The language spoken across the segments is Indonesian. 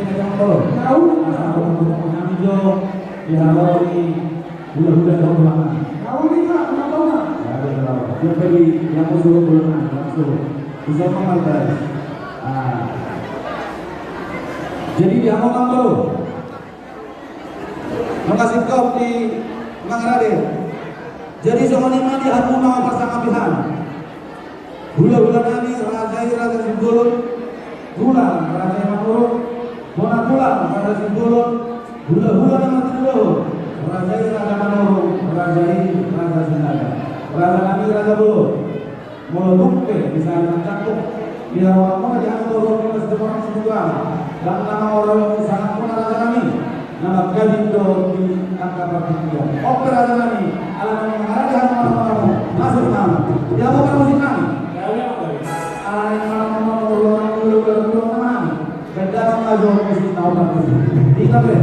Tahu? Kami jo dihaloi bulan-bulan tahun tahu nih kak, kenapa nggak? Ya ada tahu. Dia pergi yang suruh bulan langsung. Bisa mengalami. Jadi dia mau ngambil. Makasih kau di Mangrade. Jadi semuanya di Harmona Persangapihan. Hula-hula nani raja Simbulun. Tulang raja Manurut. Bona tulang raja Simbulun. Hula-hula nama Simbulun. Raja Manurut. Raja Sinaga. Raja nani raja Bulu. Mulutuke bisa mencakup. Dia orang yang turun ke sebuah sebuah. Dan nama orang sangat pun raja nani. Nama Galindo di angka pertiga. Opera nani, alam mengarahkan orang-orang masuk nama. Dia bukan musik nani. Alam orang dulu nani. Beda mengajar musik tahu kan musik. Tidak boleh.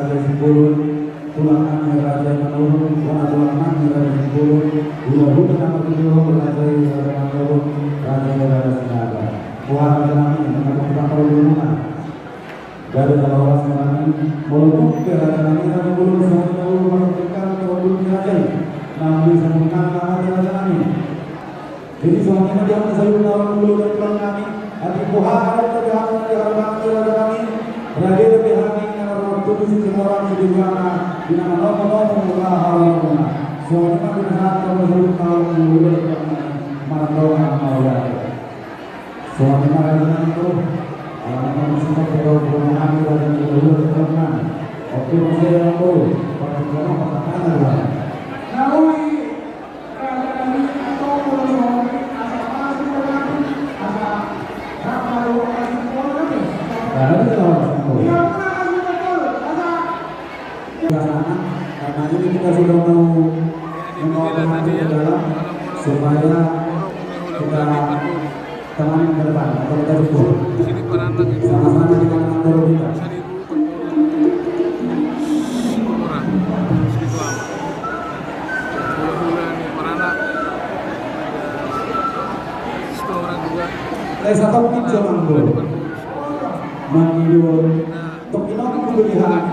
Raja Sibulun, tulang kami Raja Menurun, tulang kami Raja Sibulun, hula-hula nama tujuh Raja Menurun, Raja Sinaga. Kuara kami mengaku perlindungan dari Allah kami melutuk ke Raja kami Raja Menurun, semuanya menentukan kewajiban Raja, namun sempurna Raja kami. Jadi semuanya jangan selalu lawan dulu dan tulang kami. Hati Tuhan ada kejahat di hadapan Raja kami. Raja lebih kami tulis semua orang di mana di nama nomor Allah. Semuanya kita satu bersama kaum muda yang melakukan mawar. Semuanya Raja itu alam semua perubahan dan perubahan. Oke saya aku pertama pertama. Naui Raja kami atau perubahan asal karena ini kita sudah mau membawa ke dalam supaya kita temani ke depan atau kita dukung sama-sama dengan mentor kita. Satu pinjam manggo, mandiur, tok ino kudu dihati.